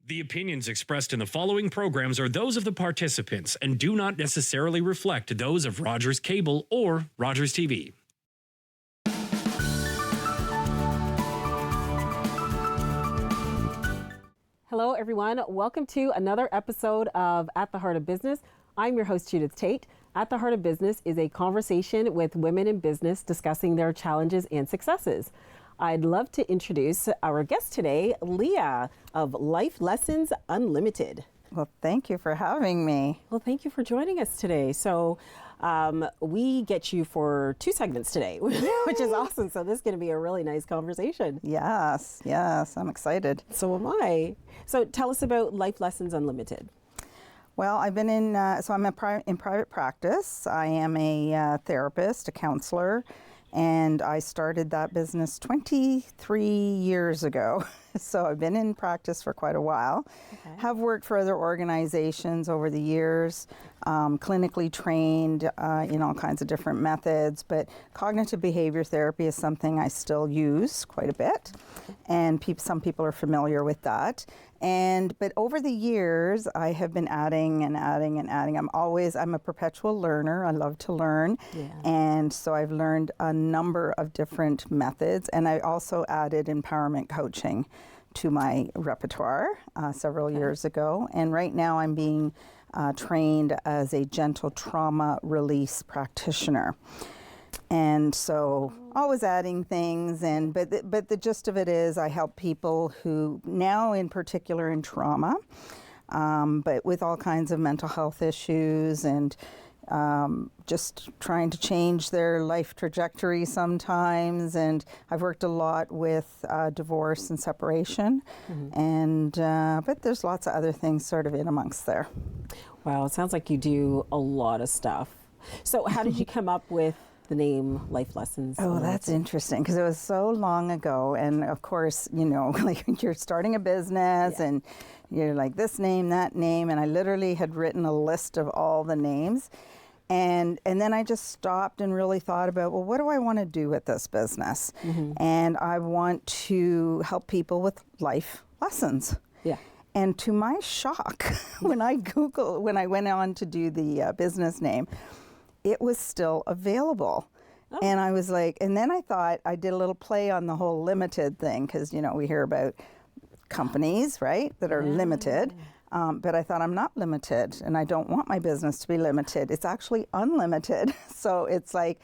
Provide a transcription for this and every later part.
The opinions expressed in the following programs are those of the participants and do not necessarily reflect those of Rogers Cable or Rogers TV. Hello, everyone. Welcome to another episode of At the Heart of Business. I'm your host, Judith Tate. At the Heart of Business is a conversation with women in business discussing their challenges and successes. I'd love to introduce our guest today, Lia of Life Lessons Unlimited. Well, thank you for having me. Well, thank you for joining us today. So we get you for 2 segments today, which is awesome. So this is going to be a really nice conversation. Yes, I'm excited. So am I. So tell us about Life Lessons Unlimited. Well, I've been in private practice. I am a therapist, a counselor, and I started that business 23 years ago. So I've been in practice for quite a while. Okay. Have worked for other organizations over the years, clinically trained in all kinds of different methods, but cognitive behavior therapy is something I still use quite a bit, and some people are familiar with that. But over the years, I have been adding and adding and adding. I'm a perpetual learner. I love to learn. Yeah. And so I've learned a number of different methods, and I also added empowerment coaching to my repertoire several years ago. And right now I'm being trained as a gentle trauma release practitioner. And so always adding things, but the gist of it is I help people who now in particular in trauma, but with all kinds of mental health issues and just trying to change their life trajectory sometimes. And I've worked a lot with divorce and separation, but there's lots of other things sort of in amongst there. Wow, it sounds like you do a lot of stuff. So how did you come up with the name Life Lessons? Oh, that's interesting because it was so long ago. And of course, like you're starting a business and you're like this name, that name. And I literally had written a list of all the names. And then I just stopped and really thought about, well, what do I want to do with this business? And I want to help people with life lessons. Yeah. And to my shock, when I went on to do the business name, it was still available. Oh. And I was like, and then I thought I did a little play on the whole limited thing because, we hear about companies, right, that are limited. But I thought I'm not limited and I don't want my business to be limited. It's actually unlimited. So it's like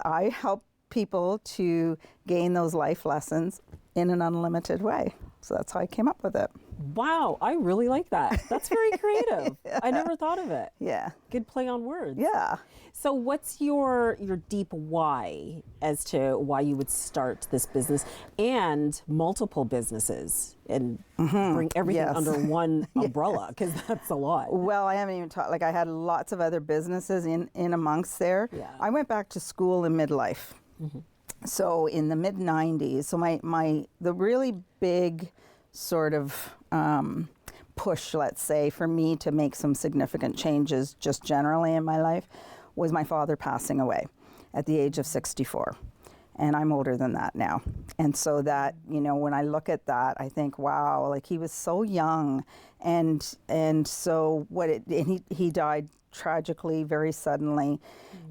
I help people to gain those life lessons in an unlimited way. So that's how I came up with it. Wow, I really like that. That's very creative. Yeah. I never thought of it. Yeah. Good play on words. Yeah. So what's your deep why as to why you would start this business and multiple businesses and bring everything under one umbrella? Because that's a lot. Well, I haven't even talked, I had lots of other businesses in amongst there. Yeah. I went back to school in midlife. So in the mid 90s, so the really big sort of push, let's say, for me to make some significant changes just generally in my life was my father passing away at the age of 64. And I'm older than that now. And so that, when I look at that, I think, wow, he was so young. And so he died tragically, very suddenly.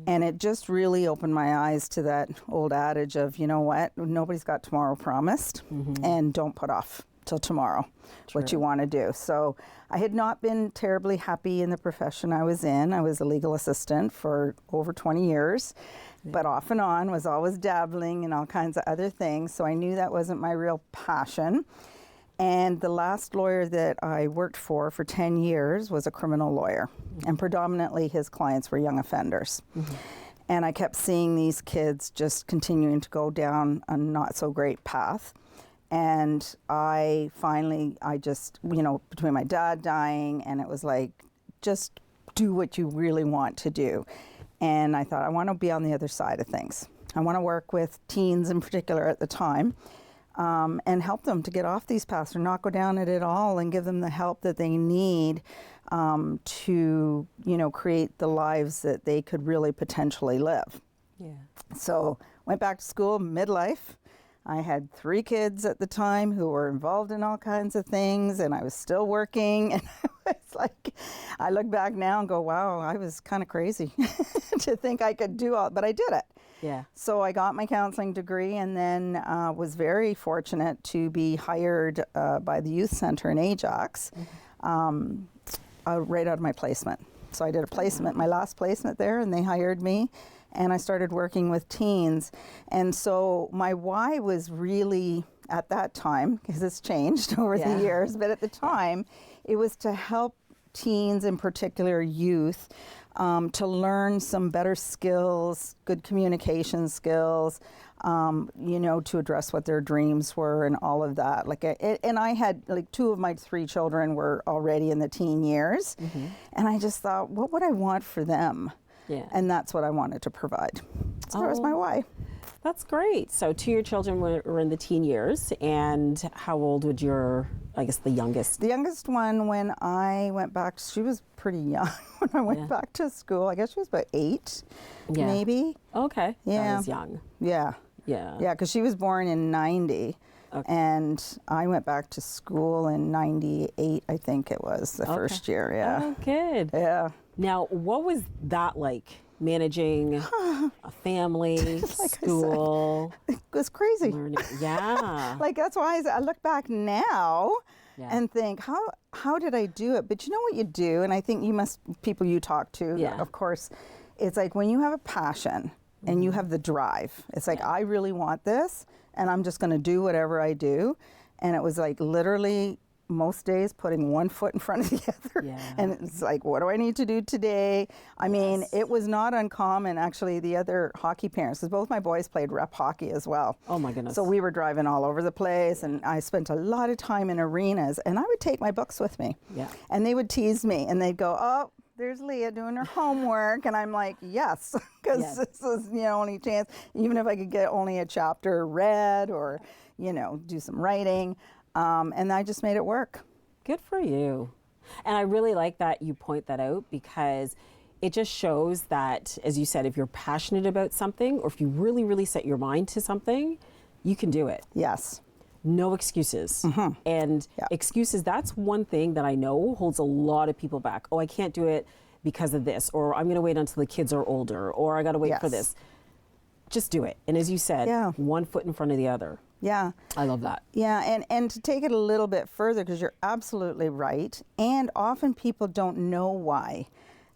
And it just really opened my eyes to that old adage of, nobody's got tomorrow promised, and don't put off till tomorrow what you want to do. So I had not been terribly happy in the profession I was in. I was a legal assistant for over 20 years, but off and on was always dabbling in all kinds of other things. So I knew that wasn't my real passion. And the last lawyer that I worked for 10 years was a criminal lawyer, and predominantly his clients were young offenders. And I kept seeing these kids just continuing to go down a not so great path. And I just, between my dad dying, and it was like, just do what you really want to do. And I thought, I want to be on the other side of things. I want to work with teens in particular at the time, and help them to get off these paths or not go down it at all, and give them the help that they need to, create the lives that they could really potentially live. Yeah. So went back to school midlife. I had 3 kids at the time who were involved in all kinds of things, and I was still working. And it's like, I look back now and go, wow, I was kind of crazy to think I could do all, but I did it. Yeah. So I got my counseling degree, and then was very fortunate to be hired by the youth center in Ajax right out of my placement. So I did a placement, my last placement there, and they hired me, and I started working with teens. And so my why was really, at that time, because it's changed over the years, but at the time, it was to help teens, in particular youth, to learn some better skills, good communication skills, to address what their dreams were and all of that. And I had, 2 of my 3 children were already in the teen years. And I just thought, what would I want for them? Yeah. And that's what I wanted to provide. So that was my why. That's great. So 2 of your children were in the teen years, and how old would the youngest? The youngest one, when I went back, she was pretty young when I went back to school. I guess she was about 8, maybe. Okay. Yeah. That is young. Yeah. Yeah. Yeah, because she was born in 90. Okay. And I went back to school in 98, I think it was, the first year. Yeah. Oh, good. Yeah. Now, what was that like? Managing a family, school. It was crazy. Learning. Yeah. That's why I look back now and think, how did I do it? But you know what you do, and I think people you talk to, of course, it's like when you have a passion and you have the drive, it's like, I really want this, and I'm just going to do whatever I do. And it was like literally most days putting one foot in front of the other. Yeah. And it's like, what do I need to do today? I mean, it was not uncommon, actually, the other hockey parents, because both my boys played rep hockey as well. Oh my goodness. So we were driving all over the place, and I spent a lot of time in arenas, and I would take my books with me. Yeah. And they would tease me, and they'd go, oh, there's Lia doing her homework. And I'm like, yes, because this is only chance, even if I could get only a chapter read or, do some writing. And I just made it work. Good for you. And I really like that you point that out, because it just shows that, as you said, if you're passionate about something, or if you really, really set your mind to something, you can do it. Yes. No excuses. And excuses, that's one thing that I know holds a lot of people back. Oh, I can't do it because of this, or I'm going to wait until the kids are older, or I got to wait for this. Just do it. And as you said, one foot in front of the other. Yeah. I love that. Yeah, and to take it a little bit further, because you're absolutely right, and often people don't know why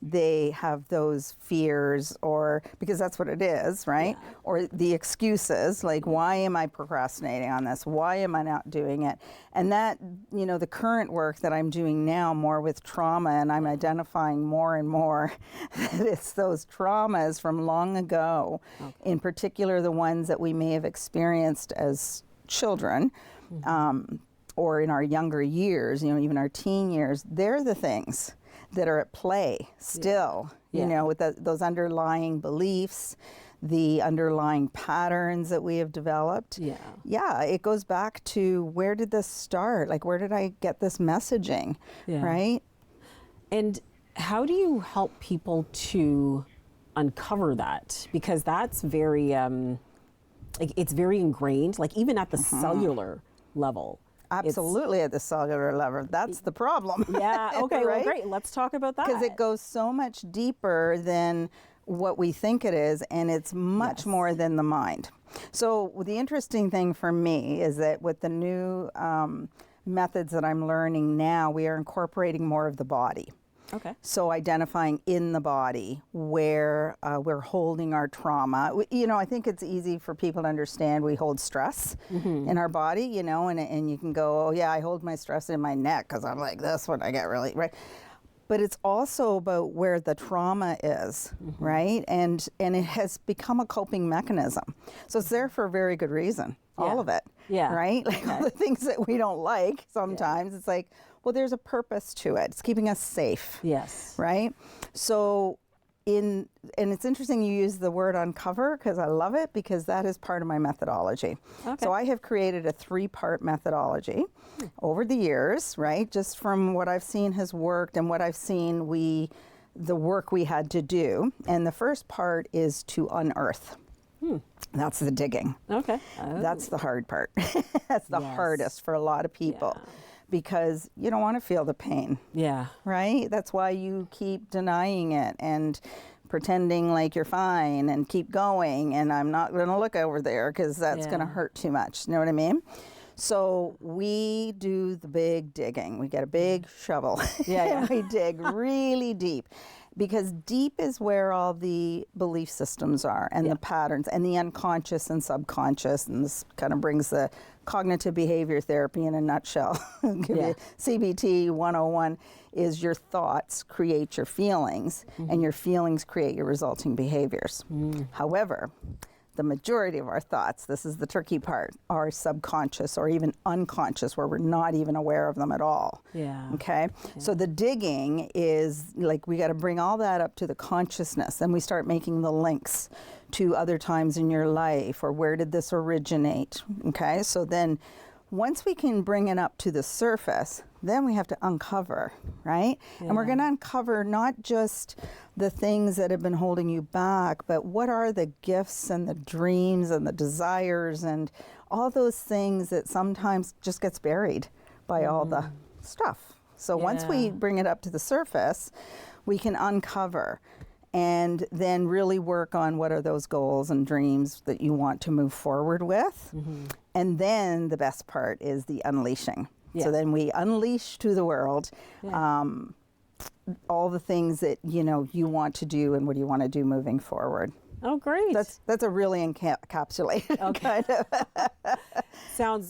they have those fears, or because that's what it is, right? Yeah. Or the excuses, like, why am I procrastinating on this? Why am I not doing it? And that, the current work that I'm doing now, more with trauma, and I'm identifying more and more that it's those traumas from long ago, in particular the ones that we may have experienced as children, or in our younger years, even our teen years. They're the things that are at play still, with those underlying beliefs, the underlying patterns that we have developed. Yeah, it goes back to, where did this start? Like, where did I get this messaging, right? And how do you help people to uncover that? Because that's very, it's very ingrained, like even at the cellular level. Absolutely, at the cellular level. That's the problem. Yeah, okay, right? Well, great. Let's talk about that. Because it goes so much deeper than what we think it is, and it's much more than the mind. So the interesting thing for me is that with the new methods that I'm learning now, we are incorporating more of the body. Okay. So identifying in the body where we're holding our trauma. I think it's easy for people to understand we hold stress in our body, and you can go, oh yeah, I hold my stress in my neck because I'm like this when I get really, right? But it's also about where the trauma is, right? And it has become a coping mechanism. So it's there for a very good reason, all of it, right? Like all the things that we don't like sometimes, it's like, well, there's a purpose to it. It's keeping us safe. Yes. Right? So and it's interesting you use the word uncover, because I love it, because that is part of my methodology. Okay. So I have created a 3-part methodology over the years, right? Just from what I've seen has worked and what I've seen the work we had to do. And the first part is to unearth. That's the digging. Okay. That's the hard part. That's the hardest for a lot of people because you don't want to feel the pain. Yeah. Right? That's why you keep denying it and pretending like you're fine and keep going. And I'm not going to look over there because that's going to hurt too much. You know what I mean? So we do the big digging. We get a big shovel. And we dig really deep. Because deep is where all the belief systems are and the patterns and the unconscious and subconscious. And this kind of brings the cognitive behavior therapy in a nutshell. Give you CBT 101 is your thoughts create your feelings and your feelings create your resulting behaviors. However, the majority of our thoughts, this is the tricky part, are subconscious or even unconscious where we're not even aware of them at all. Okay? So the digging is like we got to bring all that up to the consciousness and we start making the links to other times in your life or where did this originate. Okay? So then once we can bring it up to the surface, then we have to uncover, right? And we're going to uncover not just the things that have been holding you back, but what are the gifts and the dreams and the desires and all those things that sometimes just gets buried by all the stuff. So once we bring it up to the surface, we can uncover and then really work on what are those goals and dreams that you want to move forward with. And then the best part is the unleashing. So then we unleash to the world all the things that you want to do and what do you want to do moving forward. Oh, great. That's a really encapsulated kind of.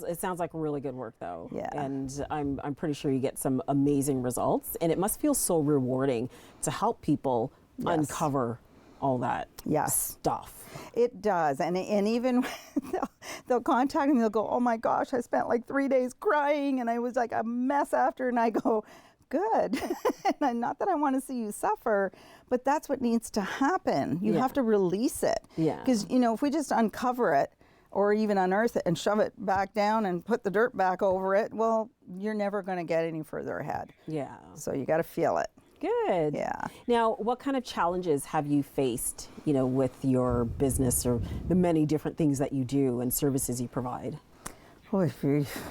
It sounds like really good work, though. Yeah. And I'm pretty sure you get some amazing results. And it must feel so rewarding to help people uncover all that stuff. It does. And even they'll contact me, they'll go, oh my gosh, I spent like 3 days crying and I was like a mess after. And I go, good. And not that I want to see you suffer, but that's what needs to happen. You have to release it. Because, if we just uncover it or even unearth it and shove it back down and put the dirt back over it, well, you're never going to get any further ahead. So you got to feel it. Good. Now, what kind of challenges have you faced, with your business or the many different things that you do and services you provide? Boy,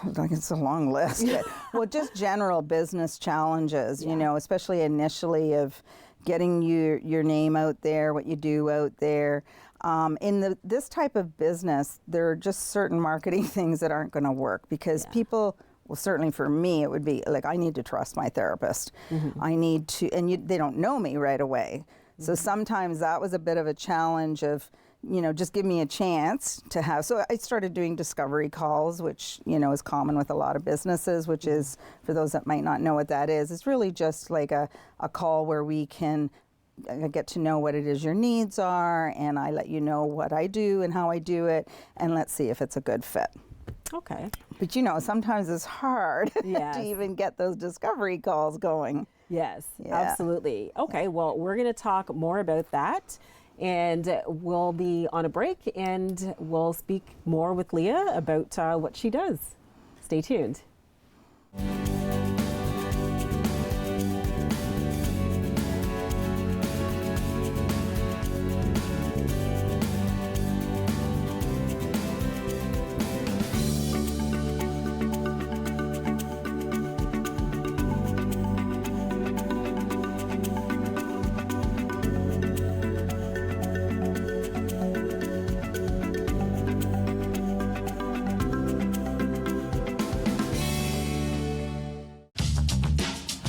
it's a long list. Well, just general business challenges, especially initially of getting your name out there, what you do out there. In this type of business, there are just certain marketing things that aren't going to work because people. Well, certainly for me, it would be like, I need to trust my therapist. I need to, and they don't know me right away. So sometimes that was a bit of a challenge of, just give me a chance to have. So I started doing discovery calls, which, is common with a lot of businesses, which is, for those that might not know what that is, it's really just like a call where we can get to know what it is your needs are, and I let you know what I do and how I do it, and let's see if it's a good fit. Okay. But sometimes it's hard to even get those discovery calls going. Yes, absolutely. Okay, well, we're going to talk more about that, and we'll be on a break, and we'll speak more with Lia about what she does. Stay tuned.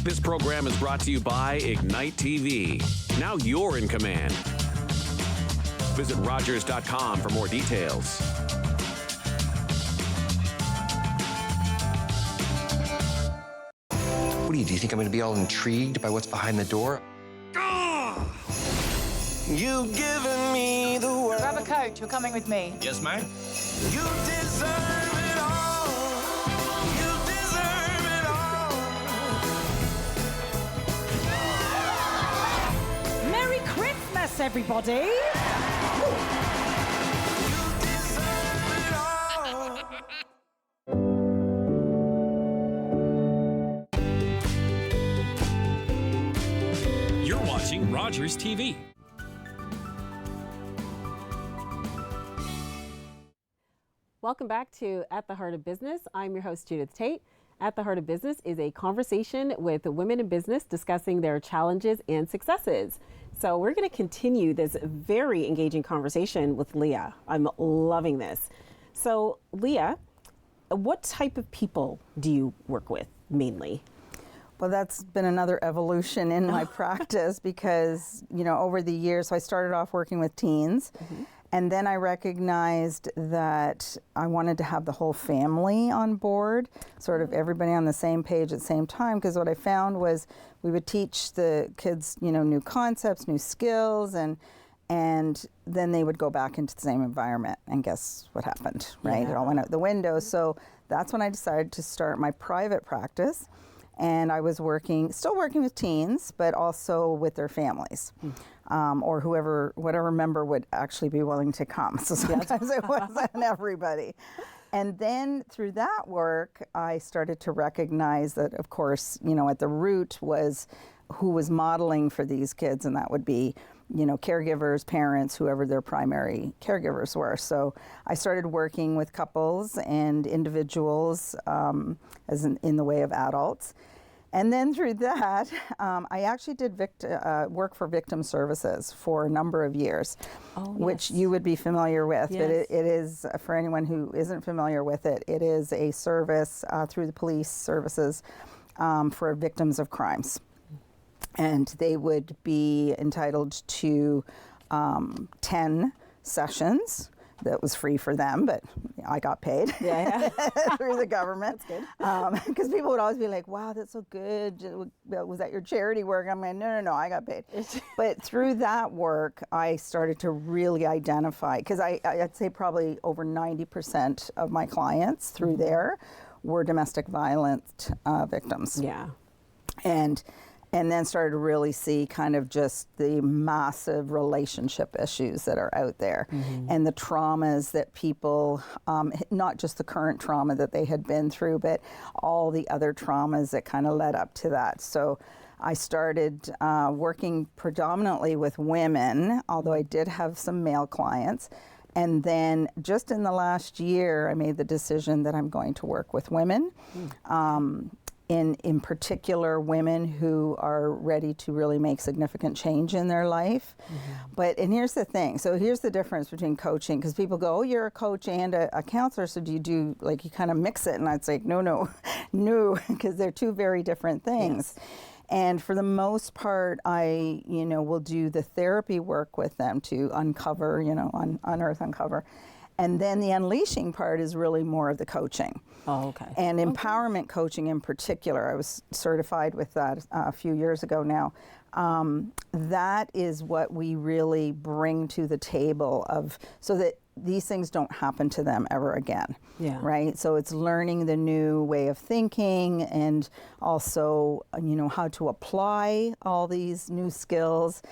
This program is brought to you by Ignite TV. Now you're in command. Visit Rogers.com for more details. What do you think I'm going to be all intrigued by what's behind the door? You've given me the world. Grab a coat, you're coming with me. Yes, ma'am. You deserve it all. You deserve it all. Merry Christmas, everybody. You deserve it all. You're watching Rogers TV. Welcome back to At the Heart of Business. I'm your host, Judith Tate. At the Heart of Business is a conversation with women in business discussing their challenges and successes. So we're going to continue this very engaging conversation with Lia. I'm loving this. So Lia, what type of people do you work with mainly? Well, that's been another evolution in my practice because, over the years, so I started off working with teens. And then I recognized that I wanted to have the whole family on board, sort of everybody on the same page at the same time, because what I found was we would teach the kids, new concepts, new skills, and then they would go back into the same environment. And guess what happened, right? It all went out the window. So that's when I decided to start my private practice. And I was still working with teens, but also with their families, or whatever member would actually be willing to come. So sometimes it wasn't everybody. And then through that work, I started to recognize that, of course, at the root was who was modeling for these kids, and that would be, caregivers, parents, whoever their primary caregivers were. So I started working with couples and individuals in the way of adults. And then through that, I actually did work for victim services for a number of years, which you would be familiar with. Yes. But it is, for anyone who isn't familiar with it, it is a service through the police services for victims of crimes. And they would be entitled to 10 sessions. That was free for them, but I got paid through the government. That's good. Because people would always be like, wow, that's so good. Was that your charity work? I'm like, no, I got paid. But through that work, I started to really identify, because I'd say probably over 90% of my clients through there were domestic violence victims. Yeah. And then started to really see kind of just the massive relationship issues that are out there and the traumas that people, not just the current trauma that they had been through, but all the other traumas that kind of led up to that. So I started working predominantly with women, although I did have some male clients. And then just in the last year, I made the decision that I'm going to work with women. In particular, women who are ready to really make significant change in their life. And here's the thing. So here's the difference between coaching, because people go, oh, you're a coach and a counselor, so do you kind of mix it? And I'd say, no, because they're two very different things. Yes. And for the most part, I, will do the therapy work with them to uncover, uncover. And then the unleashing part is really more of the coaching. Oh, okay. And empowerment coaching in particular. I was certified with that a few years ago now. That is what we really bring to the table so that these things don't happen to them ever again. Yeah. Right? So it's learning the new way of thinking and also, how to apply all these new skills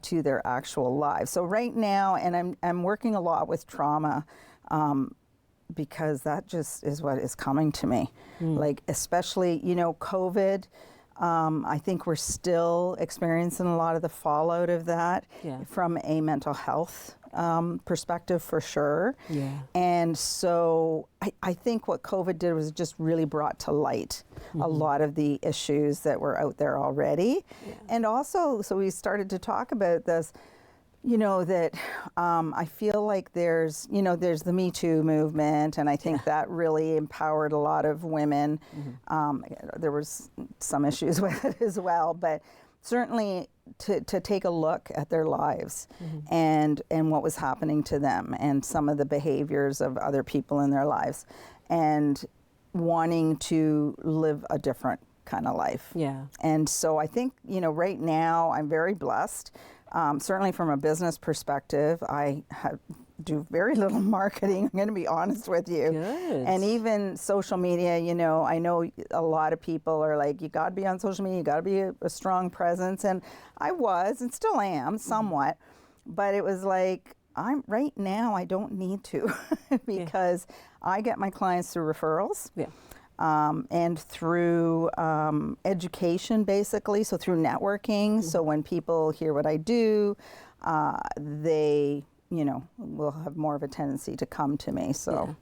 to their actual lives. So right now, and I'm working a lot with trauma, because that just is what is coming to me. Like, especially, COVID, I think we're still experiencing a lot of the fallout of that from a mental health perspective, for sure. Yeah. And so I think what COVID did was just really brought to light a lot of the issues that were out there already. Yeah. And also, so we started to talk about this, that I feel like there's the Me Too movement, and I think that really empowered a lot of women. There was some issues with it as well, but certainly to take a look at their lives and what was happening to them and some of the behaviors of other people in their lives and wanting to live a different kind of life. Yeah. And so I think, right now I'm very blessed. Certainly from a business perspective, I do very little marketing. I'm going to be honest with you. Good. And even social media, I know a lot of people are like, you got to be on social media, you got to be a strong presence. And I was and still am somewhat. But it was like, right now, I don't need to because I get my clients through referrals. Yeah. And through education, basically, so through networking. So when people hear what I do, they, will have more of a tendency to come to me. So,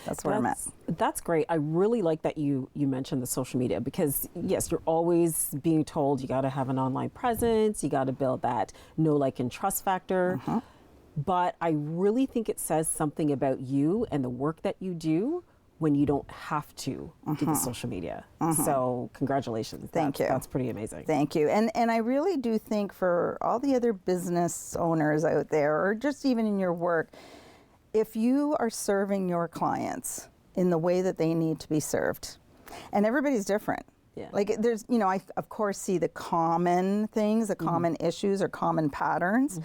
That's where I'm at. That's great. I really like that you mentioned the social media, because yes, you're always being told you got to have an online presence, you got to build that know, like, and trust factor. But I really think it says something about you and the work that you do when you don't have to do the social media. So congratulations. Thank you. That's pretty amazing. Thank you. And I really do think for all the other business owners out there, or just even in your work, if you are serving your clients in the way that they need to be served, and everybody's different. Yeah. Like there's, I of course see the common things, the common issues or common patterns,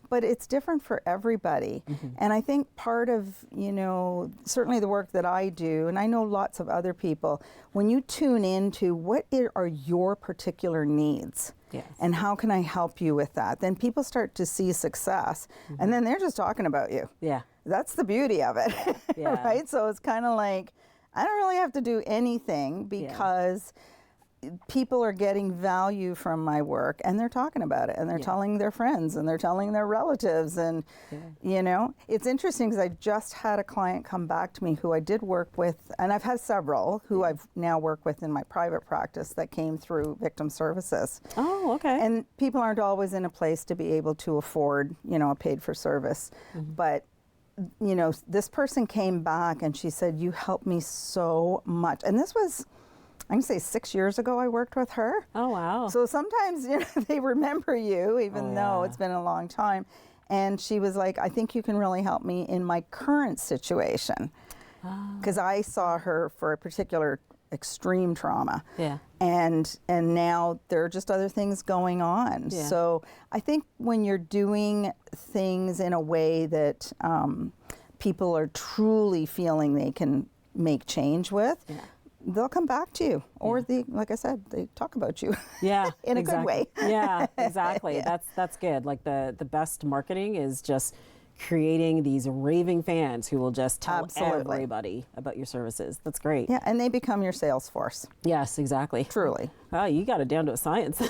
but it's different for everybody. And I think part of, certainly the work that I do, and I know lots of other people, when you tune into what are your particular needs, Yes. and how can I help you with that, then people start to see success, and then they're just talking about you. Yeah. That's the beauty of it, Yeah. right? So it's kind of like, I don't really have to do anything because people are getting value from my work, and they're talking about it, and they're telling their friends, and they're telling their relatives, and it's interesting because I just had a client come back to me who I did work with, and I've had several who I've now worked with in my private practice that came through victim services. Oh, okay. And people aren't always in a place to be able to afford, a paid for service, but this person came back and she said, "You helped me so much." And this was, I can say 6 years ago I worked with her. Oh, wow. So sometimes they remember you, even though it's been a long time. And she was like, "I think you can really help me in my current situation." Because I saw her for a particular extreme trauma. Yeah. And now there are just other things going on. Yeah. So I think when you're doing things in a way that people are truly feeling they can make change with, they'll come back to you. Or like I said, they talk about you. Yeah. in a good way. Yeah, exactly. That's good. Like the best marketing is just creating these raving fans who will just tell everybody about your services. That's great. Yeah, and they become your sales force. Yes, exactly. Truly. Oh, you got it down to a science.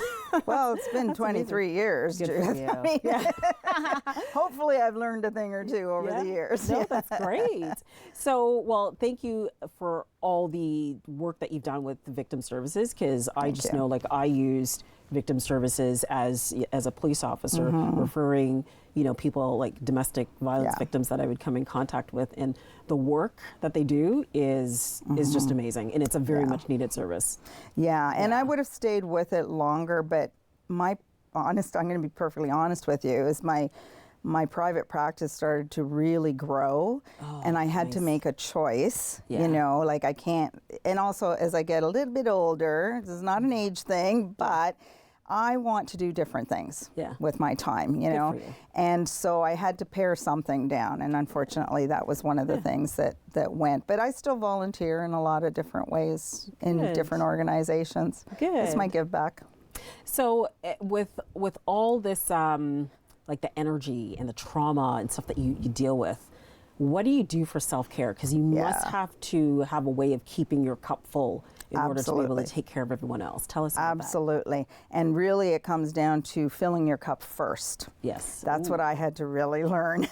Well, it's been 23 years, Good Judith. for you. I mean, hopefully I've learned a thing or two over the years. No, that's great. So, well, thank you for all the work that you've done with victim services, because I just know, like, I used victim services as a police officer, referring people, like domestic violence victims that I would come in contact with, and the work that they do is just amazing, and it's a very much needed service. Yeah, and I would have stayed with it longer, but I'm going to be perfectly honest with you, is my private practice started to really grow, and I had to make a choice, like I can't, and also as I get a little bit older, this is not an age thing, but I want to do different things with my time, for you. And so I had to pare something down, and unfortunately that was one of the things that went. But I still volunteer in a lot of different ways in different organizations. Good. It's my give back. So with all this, like the energy and the trauma and stuff that you deal with, what do you do for self-care? Because you must have to have a way of keeping your cup full in order to be able to take care of everyone else. Tell us about Absolutely. And really it comes down to filling your cup first. Yes. That's what I had to really learn.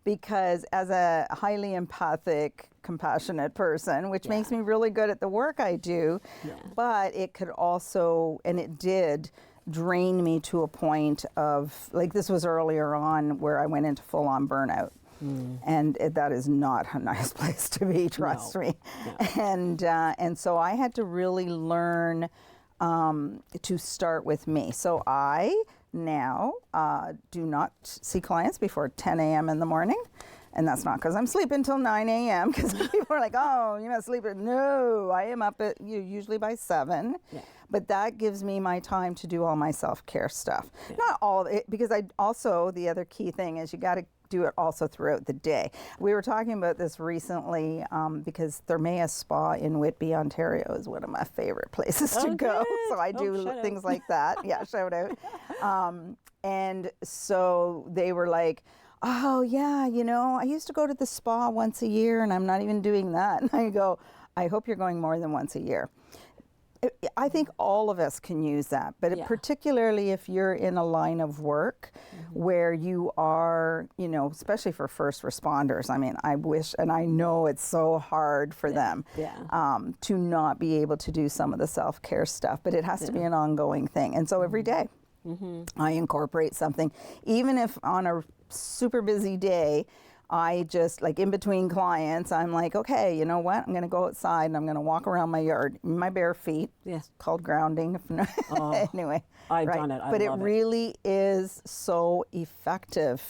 Because as a highly empathic, compassionate person, which makes me really good at the work I do, but it could also, and it did, drain me to a point of, like, this was earlier on where I went into full-on burnout. And that is not a nice place to be, trust me. No. And so I had to really learn to start with me. So I now do not see clients before 10 a.m. in the morning. And that's not because I'm sleeping till 9 a.m. because people are like, "Oh, you're not sleeping." No, I am up at usually by 7. Yeah. But that gives me my time to do all my self-care stuff. Not all of it, because the other key thing is you got to do it also throughout the day. We were talking about this recently because Thermea Spa in Whitby, Ontario is one of my favorite places to go. So I do things like that. Yeah, shout out. And so they were like, "Oh yeah, I used to go to the spa once a year and I'm not even doing that." And I go, "I hope you're going more than once a year." I think all of us can use that, but particularly if you're in a line of work where you are, you know, especially for first responders. I mean, I wish, and I know it's so hard for them to not be able to do some of the self-care stuff, but it has to be an ongoing thing. And so every day I incorporate something, even if on a super busy day, I just, like, in between clients, I'm like, okay, you know what? I'm going to go outside and I'm going to walk around my yard in my bare feet. It's called grounding. Anyway. I've done it. But it really is so effective.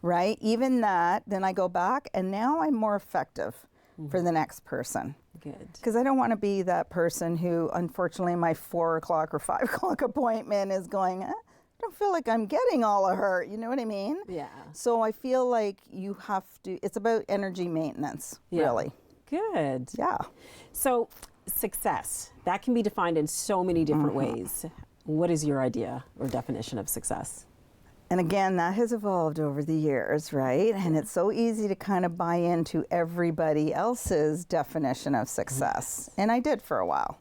Right? Even that, then I go back and now I'm more effective for the next person. Good. Because I don't want to be that person who, unfortunately, my 4 o'clock or 5 o'clock appointment is going, I don't feel like I'm getting all of her. You know what I mean? Yeah. So I feel like you have to, it's about energy maintenance, really. Good. Yeah. So success, that can be defined in so many different ways. What is your idea or definition of success? And again, that has evolved over the years, right? And it's so easy to kind of buy into everybody else's definition of success. And I did for a while.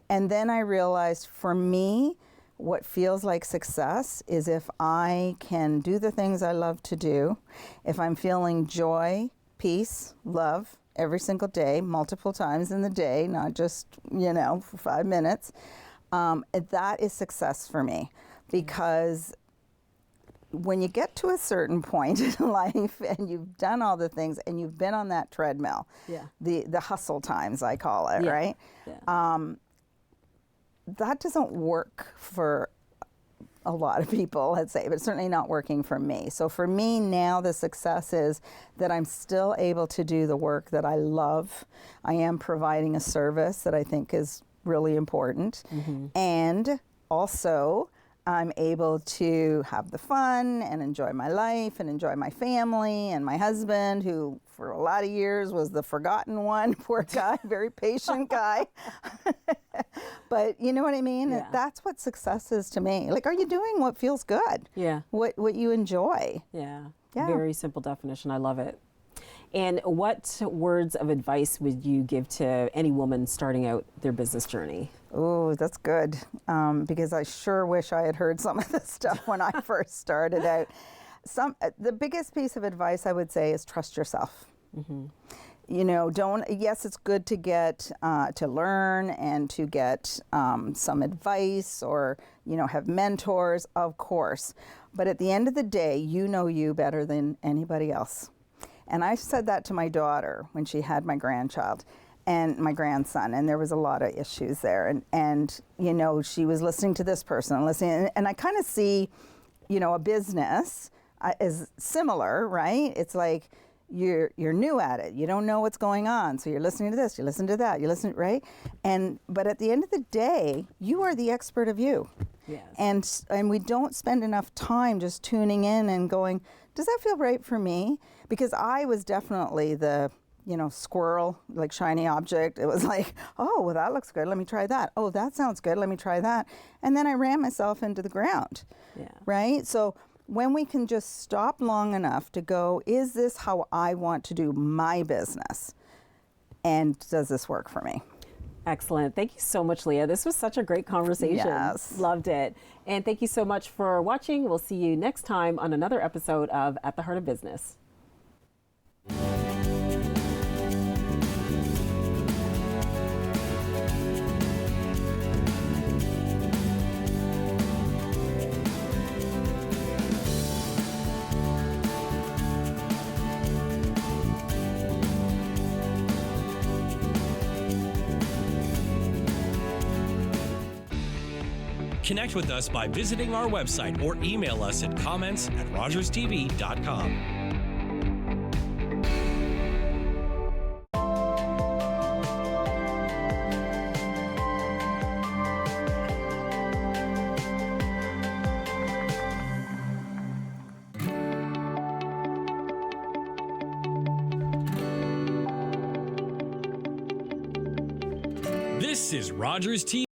And then I realized, for me, what feels like success is if I can do the things I love to do, if I'm feeling joy, peace, love every single day, multiple times in the day, not just, you know, for 5 minutes, that is success for me. Because when you get to a certain point in life and you've done all the things and you've been on that treadmill, the hustle times, I call it, right? That doesn't work for a lot of people, let's say, but it's certainly not working for me. So for me now, the success is that I'm still able to do the work that I love. I am providing a service that I think is really important. And also, I'm able to have the fun and enjoy my life and enjoy my family and my husband, who for a lot of years was the forgotten one. Poor guy, very patient guy. But you know what I mean? That's what success is to me. Like, are you doing what feels good? What you enjoy? Very simple definition. I love it. And what words of advice would you give to any woman starting out their business journey? Oh, that's good. Because I sure wish I had heard some of this stuff when I first started out. The biggest piece of advice I would say is trust yourself. You know, yes, it's good to get, to learn and to get some advice or, you know, have mentors, of course. But at the end of the day, you know you better than anybody else. And I said that to my daughter when she had my grandchild and my grandson, and there was a lot of issues there. And you know, she was listening to this person and listening, and I kind of see, you know, a business as similar, right? It's like you're new at it. You don't know what's going on, so you're listening to this, you listen to that, you listen, right? But at the end of the day, you are the expert of you. And we don't spend enough time just tuning in and going, does that feel right for me? Because I was definitely the, you know, squirrel, like shiny object. It was like, oh, well, that looks good. Let me try that. Oh, that sounds good. Let me try that. And then I ran myself into the ground. Right? So when we can just stop long enough to go, is this how I want to do my business? And does this work for me? Excellent. Thank you so much, Lia. This was such a great conversation. Loved it. And thank you so much for watching. We'll see you next time on another episode of At the Heart of Business. Connect with us by visiting our website or email us at comments@rogerstv.com. This is Rogers TV.